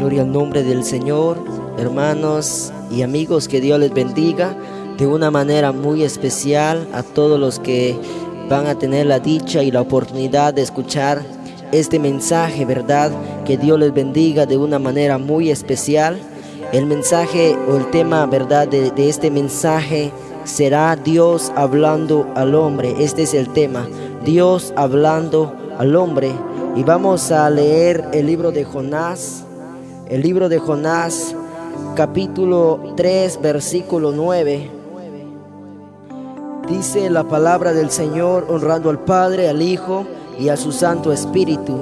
Gloria al nombre del Señor, hermanos y amigos, que Dios les bendiga de una manera muy especial a todos los que van a tener la dicha y la oportunidad de escuchar este mensaje, ¿verdad? Que Dios les bendiga de una manera muy especial. El mensaje o el tema, ¿verdad? De este mensaje será Dios hablando al hombre. Este es el tema, Dios hablando al hombre. Y vamos a leer el libro de Jonás. El libro de Jonás, capítulo 3, versículo 9. Dice la palabra del Señor, honrando al Padre, al Hijo y a su Santo Espíritu.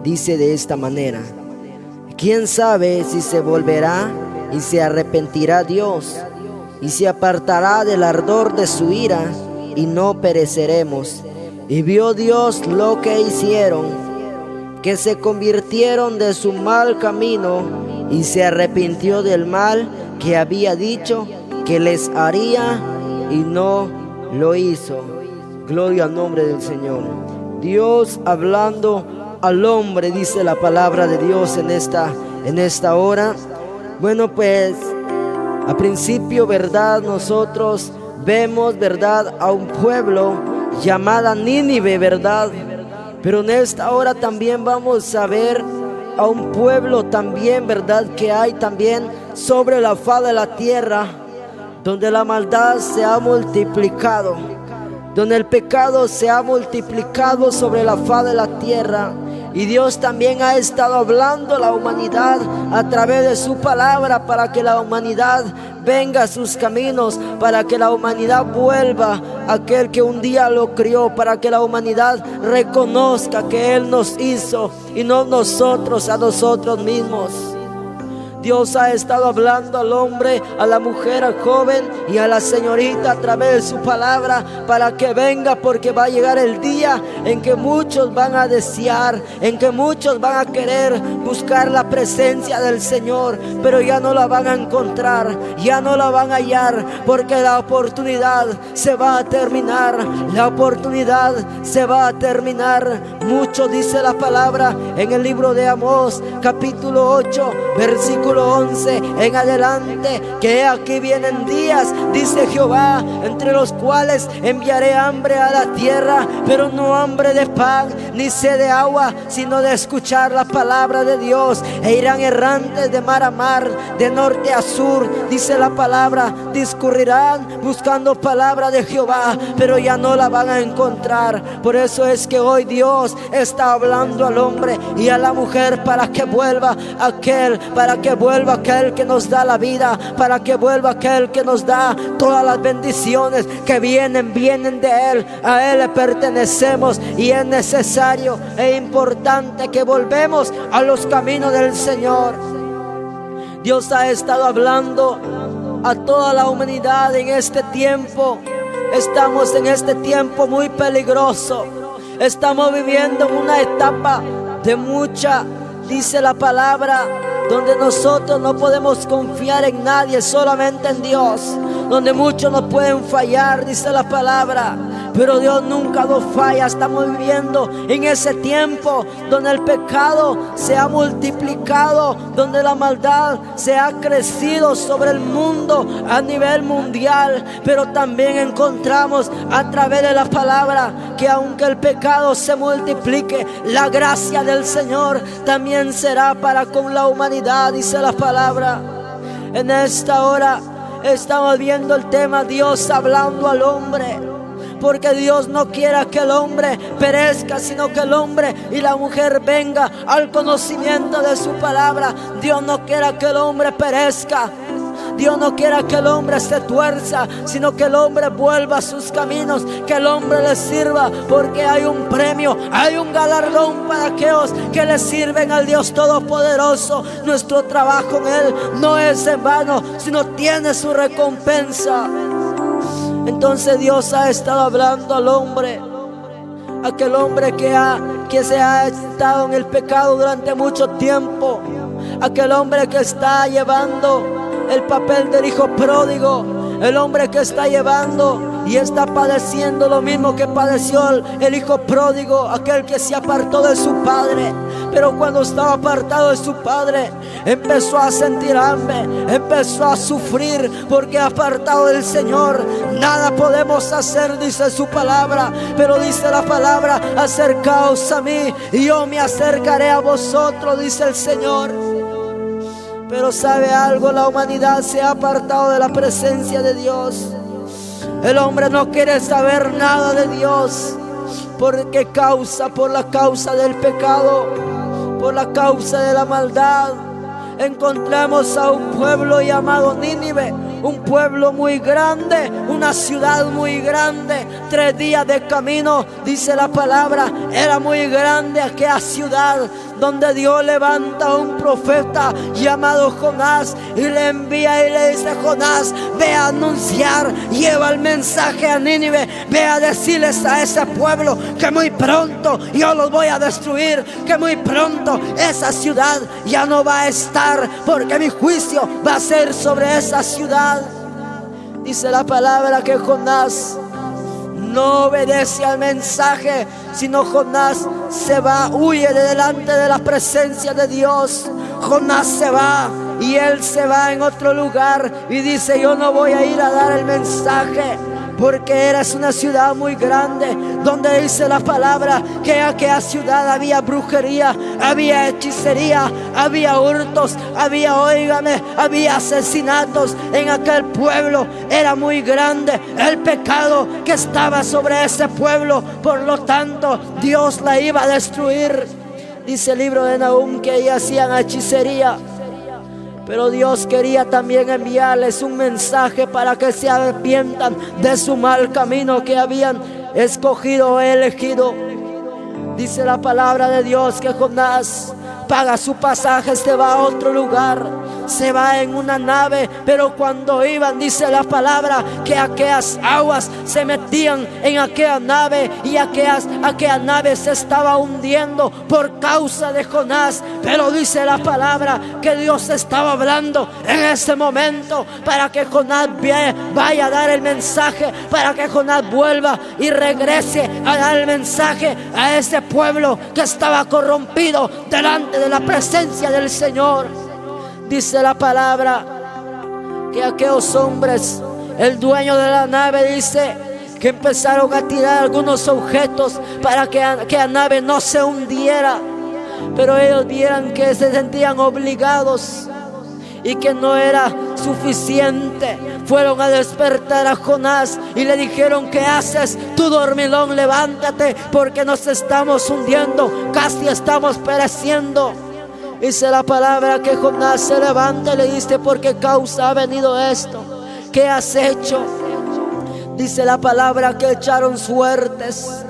Dice de esta manera: ¿quién sabe si se volverá y se arrepentirá Dios y se apartará del ardor de su ira y no pereceremos? Y vio Dios lo que hicieron, que se convirtieron de su mal camino y se arrepintió del mal que había dicho que les haría y no lo hizo. Gloria al nombre del Señor. Dios hablando al hombre, dice la palabra de Dios en esta hora. Bueno, pues a principio, ¿verdad? Nosotros vemos, ¿verdad?, a un pueblo llamada Nínive, ¿verdad? Pero en esta hora también vamos a ver a un pueblo también, ¿verdad?, que hay también sobre la faz de la tierra, donde la maldad se ha multiplicado, donde el pecado se ha multiplicado sobre la faz de la tierra. Y Dios también ha estado hablando a la humanidad a través de su palabra, para que la humanidad venga a sus caminos, para que la humanidad vuelva a aquel que un día lo crió, para que la humanidad reconozca que Él nos hizo y no nosotros a nosotros mismos. Dios ha estado hablando al hombre, a la mujer, al joven y a la señorita a través de su palabra, para que venga, porque va a llegar el día en que muchos van a desear, en que muchos van a querer buscar la presencia del Señor, pero ya no la van a encontrar, ya no la van a hallar, porque la oportunidad se va a terminar, la oportunidad se va a terminar. Mucho dice la palabra en el libro de Amós, capítulo 8, versículo 11 en adelante, que aquí vienen días, dice Jehová, entre los cuales enviaré hambre a la tierra, pero no hambre de pan ni sed de agua, sino de escuchar la palabra de Dios. E irán errantes de mar a mar, de norte a sur, dice la palabra, discurrirán buscando palabra de Jehová, pero ya no la van a encontrar. Por eso es que hoy Dios está hablando al hombre y a la mujer, para que vuelva aquel, para que vuelva aquel que nos da la vida, para que vuelva aquel que nos da todas las bendiciones que vienen de Él. A Él le pertenecemos y es necesario e importante que volvemos a los caminos del Señor. Dios ha estado hablando a toda la humanidad en este tiempo. Estamos en este tiempo muy peligroso. Estamos viviendo en una etapa de mucha, dice la palabra, donde nosotros no podemos confiar en nadie, solamente en Dios, donde muchos nos pueden fallar, dice la palabra, pero Dios nunca nos falla. Estamos viviendo en ese tiempo donde el pecado se ha multiplicado, donde la maldad se ha crecido sobre el mundo a nivel mundial, pero también encontramos a través de la palabra que aunque el pecado se multiplique, la gracia del Señor también será para con la humanidad, dice la palabra. En esta hora estamos viendo el tema Dios hablando al hombre, porque Dios no quiere que el hombre perezca, sino que el hombre y la mujer venga al conocimiento de su palabra. Dios no quiere que el hombre perezca, Dios no quiere que el hombre se tuerza, sino que el hombre vuelva a sus caminos, que el hombre le sirva, porque hay un premio, hay un galardón para aquellos que le sirven al Dios Todopoderoso. Nuestro trabajo en Él no es en vano, sino tiene su recompensa. Entonces Dios ha estado hablando al hombre, aquel hombre que se ha estado en el pecado durante mucho tiempo, aquel hombre que está llevando el papel del hijo pródigo, el hombre que está llevando y está padeciendo lo mismo que padeció el hijo pródigo, aquel que se apartó de su padre. Pero cuando estaba apartado de su padre, empezó a sentir hambre, empezó a sufrir, porque apartado del Señor nada podemos hacer, dice su palabra. Pero dice la palabra: acercaos a mí y yo me acercaré a vosotros, dice el Señor. Pero ¿sabe algo? La humanidad se ha apartado de la presencia de Dios. El hombre no quiere saber nada de Dios. Por la causa del pecado, por la causa de la maldad. Encontramos a un pueblo llamado Nínive, un pueblo muy grande, una ciudad muy grande, 3 días de camino, dice la palabra. Era muy grande aquella ciudad, donde Dios levanta a un profeta llamado Jonás y le envía y le dice: Jonás, ve a anunciar, lleva el mensaje a Nínive, ve a decirles a ese pueblo que muy pronto yo los voy a destruir, que muy pronto esa ciudad ya no va a estar, porque mi juicio va a ser sobre esa ciudad. Dice la palabra que Jonás no obedece al mensaje, sino Jonás se va, huye de delante de la presencia de Dios. Jonás se va y él se va en otro lugar y dice: yo no voy a ir a dar el mensaje, porque eres una ciudad muy grande, donde dice la palabra que en aquella ciudad había brujería, había hechicería, había hurtos, había asesinatos. En aquel pueblo era muy grande el pecado que estaba sobre ese pueblo, por lo tanto Dios la iba a destruir. Dice el libro de Nahum que ellos hacían hechicería, pero Dios quería también enviarles un mensaje para que se arrepientan de su mal camino que habían escogido o elegido. Dice la palabra de Dios que Jonás paga su pasaje, se va a otro lugar, se va en una nave. Pero cuando iban, dice la palabra que aquellas aguas se metían en aquella nave y aquella nave se estaba hundiendo por causa de Jonás. Pero dice la palabra que Dios estaba hablando en ese momento para que Jonás vaya a dar el mensaje, para que Jonás vuelva y regrese a dar el mensaje a ese pueblo que estaba corrompido delante de la presencia del Señor. Dice la palabra que aquellos hombres, el dueño de la nave, dice que empezaron a tirar algunos objetos para que la nave no se hundiera. Pero ellos vieron que se sentían obligados y que no era suficiente. Fueron a despertar a Jonás y le dijeron: ¿qué haces tú, dormilón? Levántate, porque nos estamos hundiendo, casi estamos pereciendo. Dice la palabra que Jonás se levanta y le dice: ¿por qué causa ha venido esto? ¿Qué has hecho? Dice la palabra que echaron suertes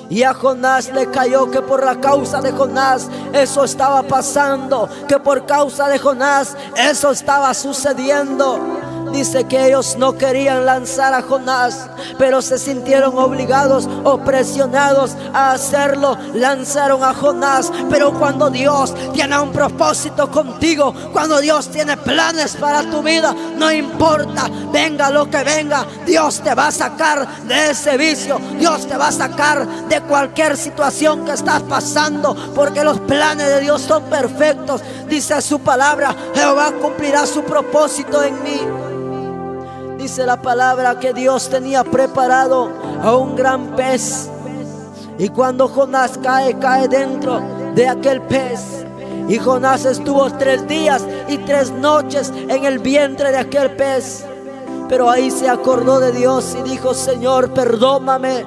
y a Jonás le cayó que por la causa de Jonás eso estaba pasando, que por causa de Jonás eso estaba sucediendo. Dice que ellos no querían lanzar a Jonás, pero se sintieron obligados o presionados a hacerlo. Lanzaron a Jonás. Pero cuando Dios tiene un propósito contigo, cuando Dios tiene planes para tu vida, no importa, venga lo que venga, Dios te va a sacar de ese vicio, Dios te va a sacar de cualquier situación que estás pasando, porque los planes de Dios son perfectos. Dice su palabra: Jehová cumplirá su propósito en mí. Dice la palabra que Dios tenía preparado a un gran pez, y cuando Jonás cae dentro de aquel pez. Y Jonás estuvo 3 días y 3 noches en el vientre de aquel pez. Pero ahí se acordó de Dios y dijo: Señor, perdóname.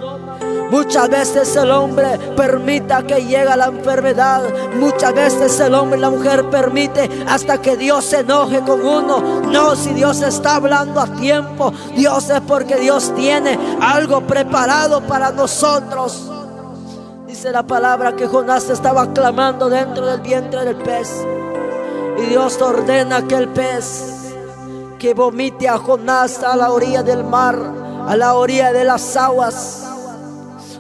Muchas veces el hombre permita que llegue la enfermedad. Muchas veces el hombre y la mujer permite hasta que Dios se enoje con uno. No, si Dios está hablando a tiempo, Dios es porque Dios tiene algo preparado para nosotros. Dice la palabra que Jonás estaba clamando dentro del vientre del pez, y Dios ordena que el pez que vomite a Jonás a la orilla del mar, a la orilla de las aguas.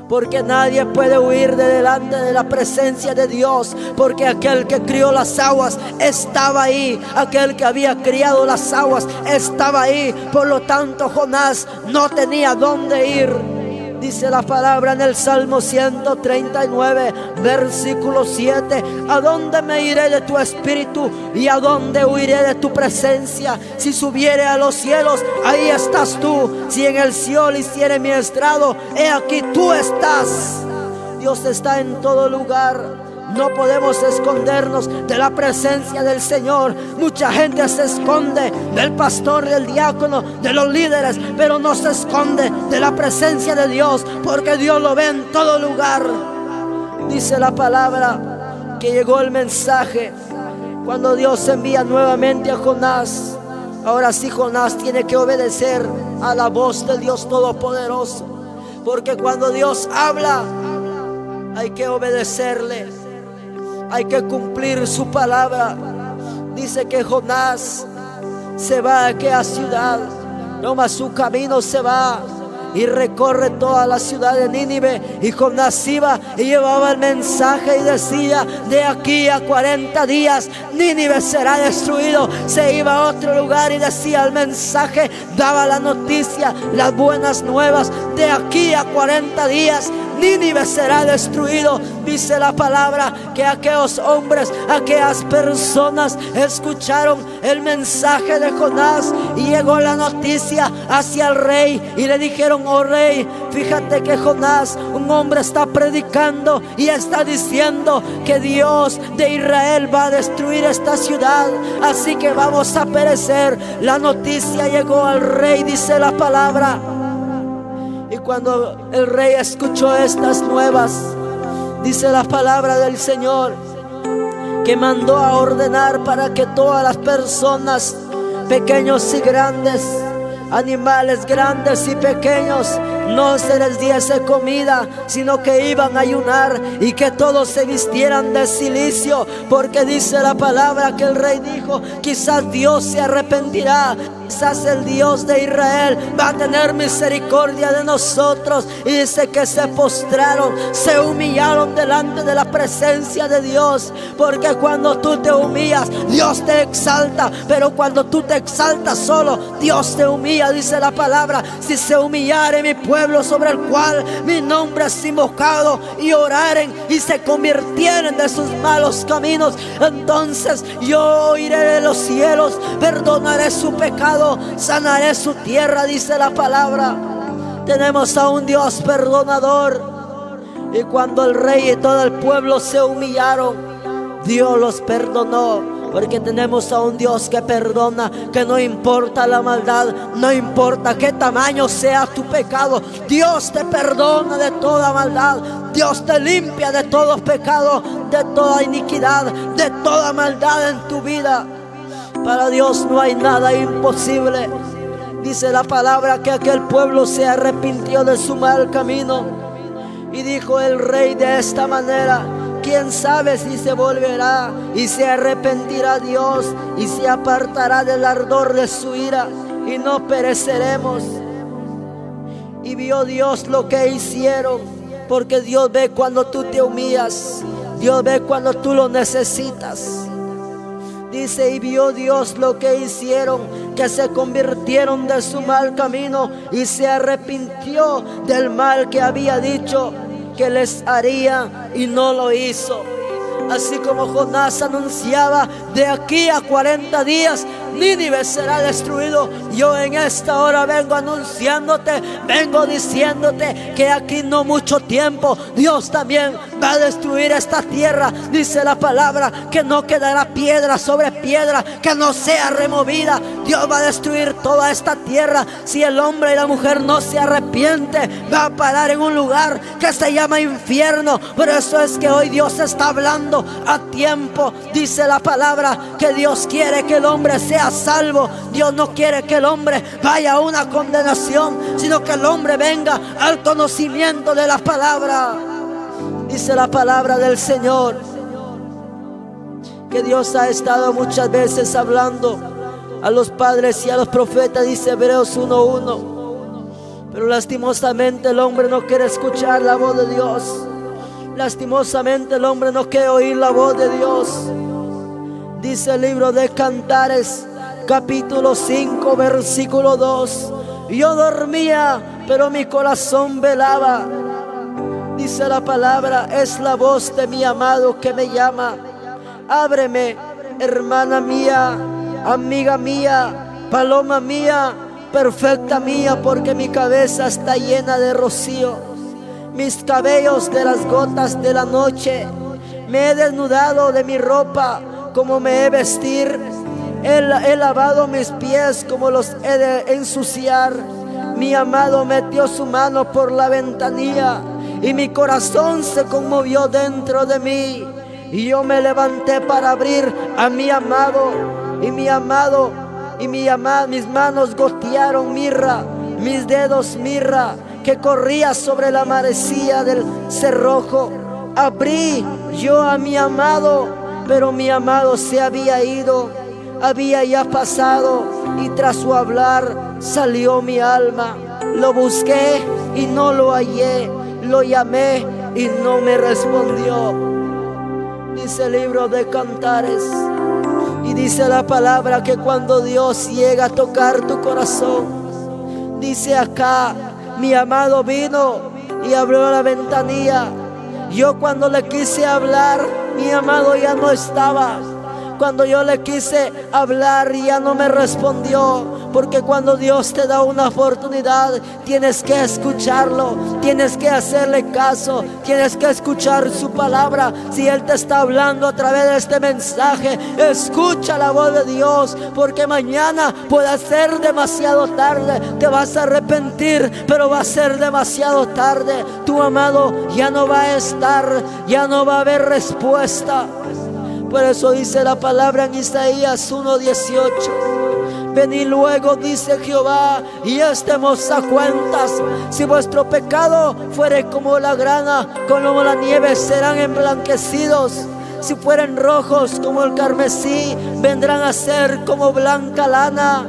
porque nadie puede huir de delante de la presencia de Dios, porque aquel que crió las aguas estaba ahí, aquel que había criado las aguas estaba ahí. Por lo tanto, Jonás no tenía dónde ir. Dice la palabra en el Salmo 139, versículo 7: ¿a dónde me iré de tu espíritu? ¿Y a dónde huiré de tu presencia? Si subiere a los cielos, ahí estás tú. Si en el Seol hiciere mi estrado, he aquí tú estás. Dios está en todo lugar. No podemos escondernos de la presencia del Señor. Mucha gente se esconde del pastor, del diácono, de los líderes, pero no se esconde de la presencia de Dios, porque Dios lo ve en todo lugar. Dice la palabra que llegó el mensaje cuando Dios envía nuevamente a Jonás. Ahora sí, Jonás tiene que obedecer a la voz del Dios Todopoderoso, porque cuando Dios habla hay que obedecerle. Hay que cumplir su palabra. Dice que Jonás se va a aquella ciudad, toma su camino, se va y recorre toda la ciudad de Nínive. Y Jonás iba y llevaba el mensaje y decía: de aquí a 40 días Nínive será destruido. Se iba a otro lugar y decía el mensaje, daba la noticia, las buenas nuevas: de aquí a 40 días Nínive será destruido. Dice la palabra que aquellos hombres, aquellas personas escucharon el mensaje de Jonás y llegó la noticia hacia el rey y le dijeron: oh rey, fíjate que Jonás, un hombre, está predicando y está diciendo que Dios de Israel va a destruir esta ciudad, así que vamos a perecer. La noticia llegó al rey, dice la palabra. Y cuando el rey escuchó estas nuevas, dice la palabra del Señor, que mandó a ordenar para que todas las personas, pequeños y grandes, animales grandes y pequeños, no se les diese comida, sino que iban a ayunar, y que todos se vistieran de cilicio, porque dice la palabra que el rey dijo: quizás Dios se arrepentirá, quizás el Dios de Israel va a tener misericordia de nosotros. Y dice que se postraron, se humillaron delante de la presencia de Dios, porque cuando tú te humillas, Dios te exalta, pero cuando tú te exaltas solo, Dios te humilla. Dice la palabra: si se humillare mi pueblo, sobre el cual mi nombre es invocado, y oraren y se convirtieren de sus malos caminos, entonces yo oiré de los cielos, perdonaré su pecado, sanaré su tierra. Dice la palabra. Tenemos a un Dios perdonador. Y cuando el rey y todo el pueblo se humillaron, Dios los perdonó. Porque tenemos a un Dios que perdona, que no importa la maldad, no importa qué tamaño sea tu pecado, Dios te perdona de toda maldad. Dios te limpia de todo pecado, de toda iniquidad, de toda maldad en tu vida. Para Dios no hay nada imposible. Dice la palabra que aquel pueblo se arrepintió de su mal camino. Y dijo el rey de esta manera: quién sabe si se volverá y se arrepentirá Dios y se apartará del ardor de su ira, y no pereceremos. Y vio Dios lo que hicieron, porque Dios ve cuando tú te humillas, Dios ve cuando tú lo necesitas. Dice: y vio Dios lo que hicieron, que se convirtieron de su mal camino, y se arrepintió del mal que había dicho que les haría, y no lo hizo. Así como Jonás anunciaba: de aquí a 40 días Nínive será destruido, yo en esta hora vengo anunciándote, vengo diciéndote que aquí no mucho tiempo Dios también va a destruir esta tierra. Dice la palabra que no quedará piedra sobre piedra que no sea removida. Dios va a destruir toda esta tierra. Si el hombre y la mujer no se arrepiente, va a parar en un lugar que se llama infierno. Por eso es que hoy Dios está hablando a tiempo. Dice la palabra que Dios quiere que el hombre sea salvo. Dios no quiere que el hombre vaya a una condenación, sino que el hombre venga al conocimiento de la palabra. Dice la palabra del Señor que Dios ha estado muchas veces hablando a los padres y a los profetas. Dice Hebreos 1:1. Pero lastimosamente el hombre no quiere escuchar la voz de Dios. Lastimosamente el hombre no quiere oír la voz de Dios. Dice el libro de Cantares, capítulo 5, versículo 2. Yo dormía, pero mi corazón velaba. Dice la palabra, es la voz de mi amado que me llama. Ábreme, hermana mía, amiga mía, paloma mía, perfecta mía, porque mi cabeza está llena de rocío. Mis cabellos de las gotas de la noche. Me he desnudado de mi ropa, como me he vestir. He lavado mis pies, como los he de ensuciar. Mi amado metió su mano por la ventanilla, y mi corazón se conmovió dentro de mí. Y yo me levanté para abrir a mi amado, mis manos gotearon mirra, mis dedos mirra, que corría sobre la manecilla del cerrojo. Abrí yo a mi amado, pero mi amado se había ido, había ya pasado, y tras su hablar salió mi alma. Lo busqué y no lo hallé, lo llamé y no me respondió. Dice el libro de Cantares, y dice la palabra que cuando Dios llega a tocar tu corazón, dice acá, mi amado vino y abrió la ventanilla. Yo cuando le quise hablar, mi amado ya no estaba. Cuando yo le quise hablar, ya no me respondió. Porque cuando Dios te da una oportunidad, tienes que escucharlo, tienes que hacerle caso, tienes que escuchar su palabra. Si Él te está hablando a través de este mensaje, escucha la voz de Dios, porque mañana puede ser demasiado tarde. Te vas a arrepentir, pero va a ser demasiado tarde. Tu amado ya no va a estar, ya no va a haber respuesta. Por eso dice la palabra en Isaías 1:18. Venid luego, dice Jehová, y estemos a cuentas. Si vuestro pecado fuere como la grana, como la nieve serán emblanquecidos. Si fueren rojos como el carmesí, vendrán a ser como blanca lana.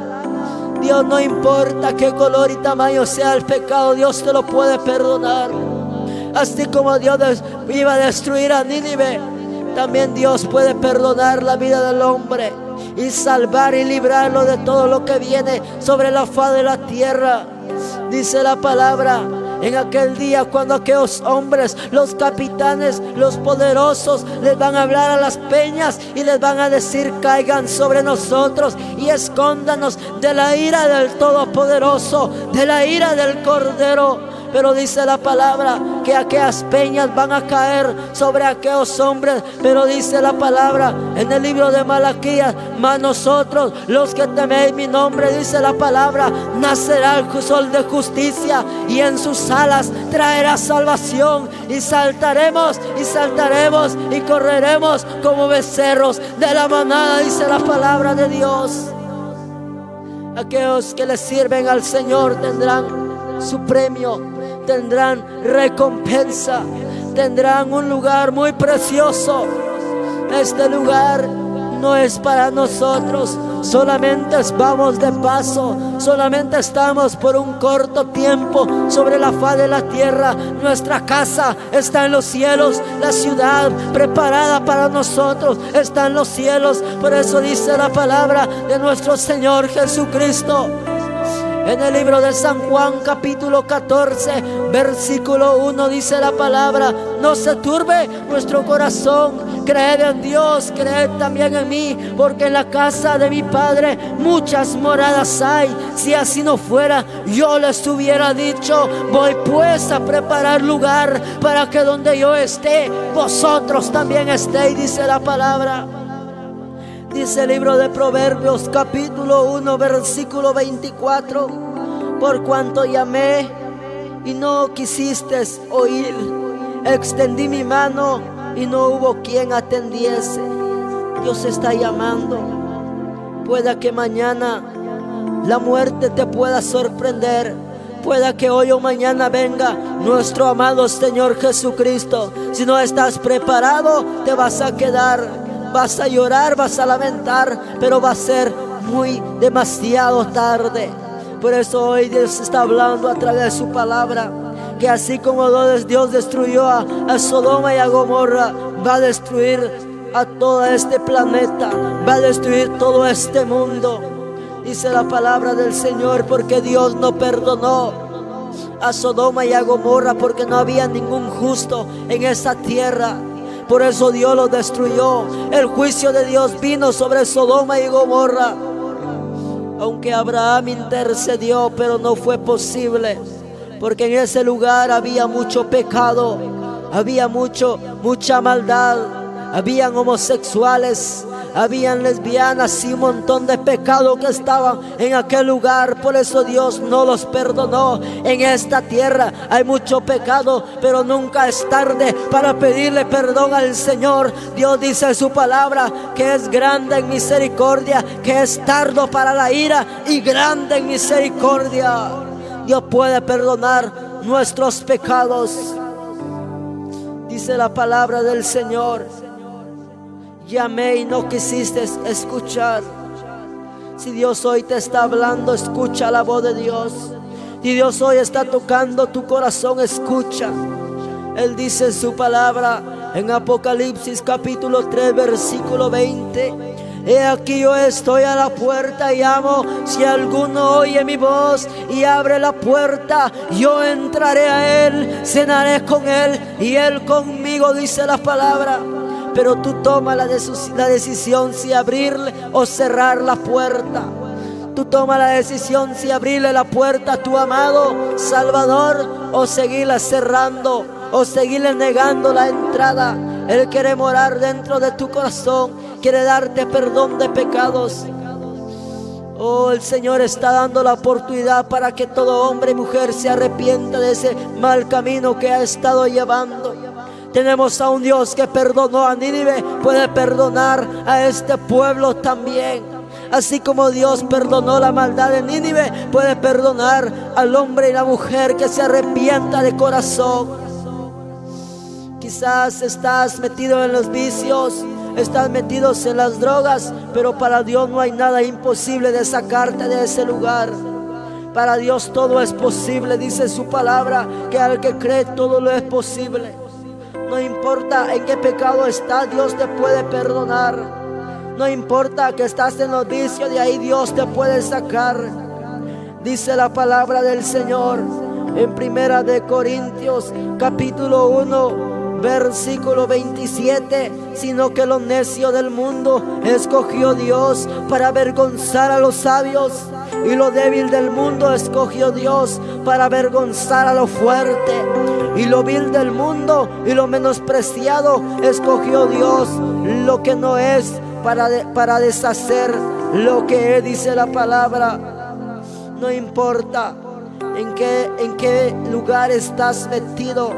Dios, no importa qué color y tamaño sea el pecado, Dios te lo puede perdonar. Así como Dios iba a destruir a Nínive, también Dios puede perdonar la vida del hombre y salvar y librarlo de todo lo que viene sobre la faz de la tierra. Dice la palabra, en aquel día cuando aquellos hombres, los capitanes, los poderosos, les van a hablar a las peñas y les van a decir: caigan sobre nosotros y escóndanos de la ira del Todopoderoso, de la ira del Cordero. Pero dice la palabra que aquellas peñas van a caer sobre aquellos hombres. Pero dice la palabra en el libro de Malaquías: mas nosotros, los que teméis mi nombre, dice la palabra, nacerá el sol de justicia y en sus alas traerá salvación. Y saltaremos y saltaremos y correremos como becerros de la manada, dice la palabra de Dios. Aquellos que le sirven al Señor tendrán su premio, tendrán recompensa, tendrán un lugar muy precioso. Este lugar no es para nosotros, solamente vamos de paso, solamente estamos por un corto tiempo sobre la faz de la tierra. Nuestra casa está en los cielos, la ciudad preparada para nosotros está en los cielos. Por eso dice la palabra de nuestro Señor Jesucristo en el libro de San Juan capítulo 14 versículo 1, dice la palabra: no se turbe vuestro corazón, creed en Dios, creed también en mí, porque en la casa de mi Padre muchas moradas hay. Si así no fuera, yo les hubiera dicho: voy pues a preparar lugar para que donde yo esté, vosotros también estéis, dice la palabra. Dice el libro de Proverbios capítulo 1 versículo 24: por cuanto llamé y no quisiste oír, extendí mi mano y no hubo quien atendiese. Dios está llamando. Pueda que mañana la muerte te pueda sorprender. Pueda que hoy o mañana venga nuestro amado Señor Jesucristo. Si no estás preparado, te vas a quedar. Vas a llorar, vas a lamentar, pero va a ser demasiado tarde. Por eso hoy Dios está hablando a través de su palabra, que así como Dios destruyó a Sodoma y a Gomorra, va a destruir a todo este planeta, va a destruir todo este mundo. Dice la palabra del Señor, porque Dios no perdonó a Sodoma y a Gomorra, porque no había ningún justo en esa tierra. Por eso Dios los destruyó. El juicio de Dios vino sobre Sodoma y Gomorra. Aunque Abraham intercedió, pero no fue posible, porque en ese lugar había mucho pecado, había mucha maldad, habían homosexuales, habían lesbianas y un montón de pecado que estaban en aquel lugar. Por eso Dios no los perdonó. En esta tierra hay mucho pecado, pero nunca es tarde para pedirle perdón al Señor. Dios dice en su palabra que es grande en misericordia, que es tardo para la ira y grande en misericordia. Dios puede perdonar nuestros pecados. Dice la palabra del Señor: llamé y no quisiste escuchar. Si Dios hoy te está hablando, escucha la voz de Dios. Si Dios hoy está tocando tu corazón, escucha. Él dice en su palabra en Apocalipsis capítulo 3 versículo 20: he aquí yo estoy a la puerta y llamo. Si alguno oye mi voz y abre la puerta, yo entraré a él, cenaré con él y él conmigo, dice la palabra. Pero tú toma la decisión si abrirle o cerrar la puerta. Tú toma la decisión si abrirle la puerta a tu amado Salvador o seguirla cerrando, o seguirle negando la entrada. Él quiere morar dentro de tu corazón, quiere darte perdón de pecados. Oh, el Señor está dando la oportunidad para que todo hombre y mujer se arrepienta de ese mal camino que ha estado llevando. Tenemos a un Dios que perdonó a Nínive, puede perdonar a este pueblo también. Así como Dios perdonó la maldad de Nínive, puede perdonar al hombre y la mujer que se arrepienta de corazón. Quizás estás metido en los vicios, estás metido en las drogas, pero para Dios no hay nada imposible de sacarte de ese lugar. Para Dios todo es posible, dice su palabra, que al que cree todo lo es posible. No importa en qué pecado estás, Dios te puede perdonar. No importa que estás en los vicios, de ahí Dios te puede sacar. Dice la palabra del Señor en Primera de Corintios capítulo 1 versículo 27: sino que lo necio del mundo escogió Dios para avergonzar a los sabios, y lo débil del mundo escogió Dios para avergonzar a lo fuerte, y lo vil del mundo y lo menospreciado escogió Dios, lo que no es, para deshacer lo que es, dice la palabra. No importa en qué lugar estás metido,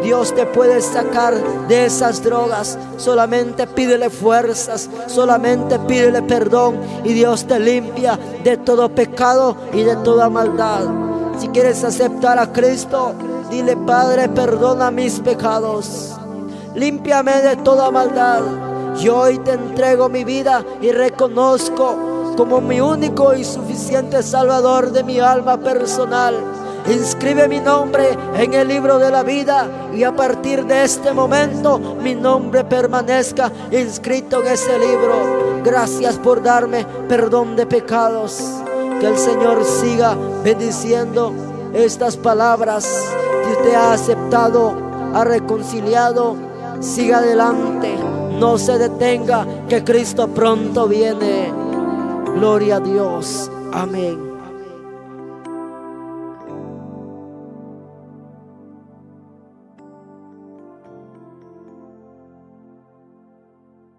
Dios te puede sacar de esas drogas. Solamente pídele fuerzas, solamente pídele perdón, y Dios te limpia de todo pecado y de toda maldad. Si quieres aceptar a Cristo, dile: Padre, perdona mis pecados, límpiame de toda maldad. Yo hoy te entrego mi vida y reconozco como mi único y suficiente Salvador de mi alma personal. Inscribe mi nombre en el libro de la vida, y a partir de este momento mi nombre permanezca inscrito en ese libro. Gracias por darme perdón de pecados. Que el Señor siga bendiciendo estas palabras. Si usted ha aceptado, ha reconciliado, siga adelante, no se detenga, que Cristo pronto viene. Gloria a Dios. Amén.